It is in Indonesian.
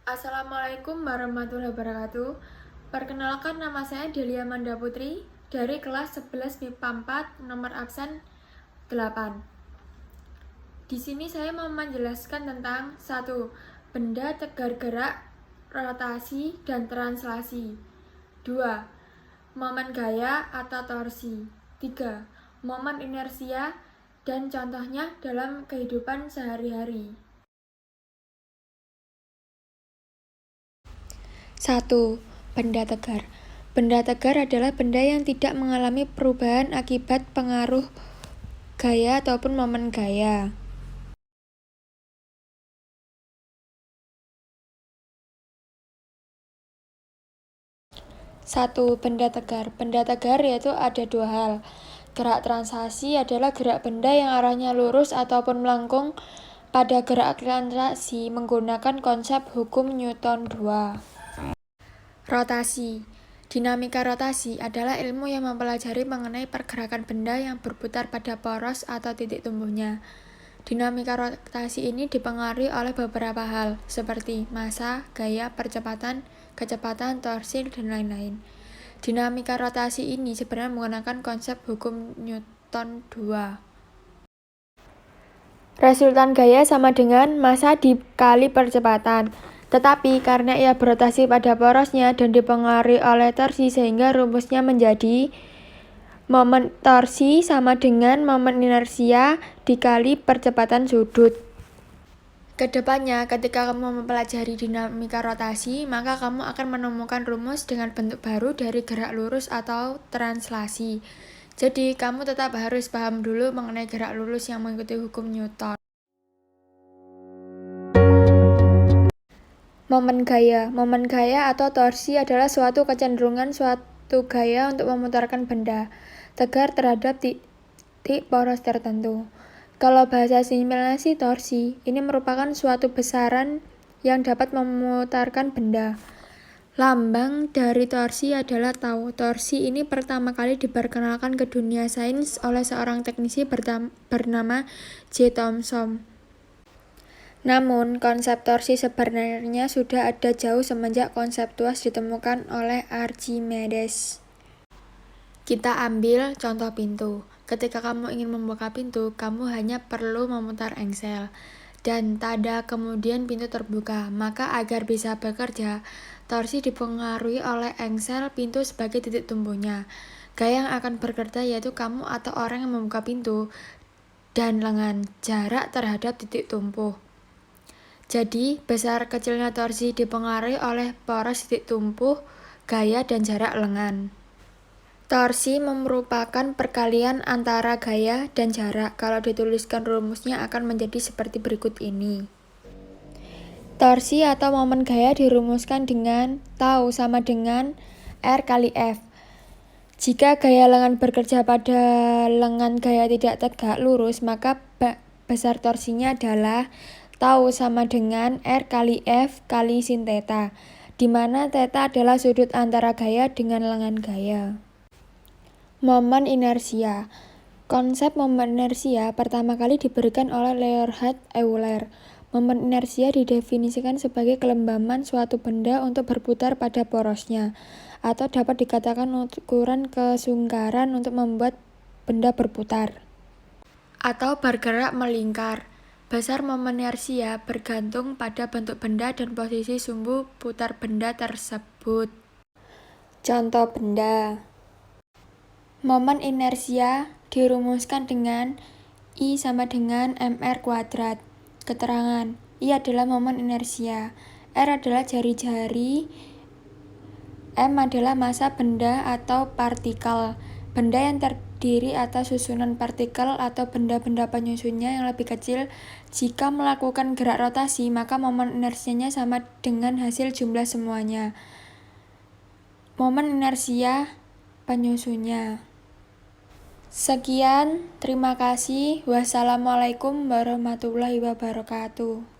Assalamualaikum warahmatullahi wabarakatuh. Perkenalkan, nama saya Delia Manda Putri dari kelas 11 MIPA 4 nomor absen 8. Di sini saya mau menjelaskan tentang 1. Benda tegar gerak, rotasi, dan translasi. 2. Momen gaya atau torsi. 3. Momen inersia dan contohnya dalam kehidupan sehari-hari. 1. Benda tegar. Benda tegar adalah benda yang tidak mengalami perubahan akibat pengaruh gaya ataupun momen gaya. 1. Benda tegar. Benda tegar yaitu ada dua hal. Gerak translasi adalah gerak benda yang arahnya lurus ataupun melengkung pada gerak translasi menggunakan konsep hukum Newton 2. Rotasi. Dinamika rotasi adalah ilmu yang mempelajari mengenai pergerakan benda yang berputar pada poros atau titik tumbuhnya. Dinamika rotasi ini dipengaruhi oleh beberapa hal, seperti massa, gaya, percepatan, kecepatan, torsi, dan lain-lain. Dinamika rotasi ini sebenarnya menggunakan konsep hukum Newton 2. Resultan gaya sama dengan massa dikali percepatan. Tetapi karena ia berotasi pada porosnya dan dipengaruhi oleh torsi sehingga rumusnya menjadi momen torsi sama dengan momen inersia dikali percepatan sudut. Kedepannya, ketika kamu mempelajari dinamika rotasi, maka kamu akan menemukan rumus dengan bentuk baru dari gerak lurus atau translasi. Jadi, kamu tetap harus paham dulu mengenai gerak lurus yang mengikuti hukum Newton. Momen gaya. Momen gaya atau torsi adalah suatu kecenderungan suatu gaya untuk memutarkan benda tegar terhadap titik poros tertentu. Kalau bahasa simulasi torsi, ini merupakan suatu besaran yang dapat memutarkan benda. Lambang dari torsi adalah tau. Torsi ini pertama kali diperkenalkan ke dunia sains oleh seorang teknisi bernama J. Thomson. Namun, konsep torsi sebenarnya sudah ada jauh semenjak konsep tuas ditemukan oleh Archimedes. Kita ambil contoh pintu. Ketika kamu ingin membuka pintu, kamu hanya perlu memutar engsel dan tanda kemudian pintu terbuka. Maka agar bisa bekerja, torsi dipengaruhi oleh engsel pintu sebagai titik tumbuhnya. Gaya yang akan bekerja yaitu kamu atau orang yang membuka pintu dan lengan jarak terhadap titik tumbuh. Jadi, besar kecilnya torsi dipengaruhi oleh poros titik tumbuh, gaya, dan jarak lengan. Torsi merupakan perkalian antara gaya dan jarak. Kalau dituliskan rumusnya akan menjadi seperti berikut ini. Torsi atau momen gaya dirumuskan dengan tau sama dengan R kali F. Jika gaya lengan bekerja pada lengan gaya tidak tegak lurus, maka besar torsinya adalah tau sama dengan R kali F kali sin theta, di mana theta adalah sudut antara gaya dengan lengan gaya. Momen inersia. Konsep momen inersia pertama kali diberikan oleh Leonhard Euler. Momen inersia didefinisikan sebagai kelembaman suatu benda untuk berputar pada porosnya, atau dapat dikatakan ukuran kesungkaran untuk membuat benda berputar atau bergerak melingkar. Besar momen inersia bergantung pada bentuk benda dan posisi sumbu putar benda tersebut. Contoh benda. Momen inersia dirumuskan dengan I sama dengan mr². Keterangan, I adalah momen inersia, R adalah jari-jari, M adalah massa benda atau partikel. Benda yang terdiri atas susunan partikel atau benda-benda penyusunnya yang lebih kecil. Jika melakukan gerak rotasi, maka momen inersianya sama dengan hasil jumlah semuanya. Momen inersia penyusunnya. Sekian, terima kasih. Wassalamualaikum warahmatullahi wabarakatuh.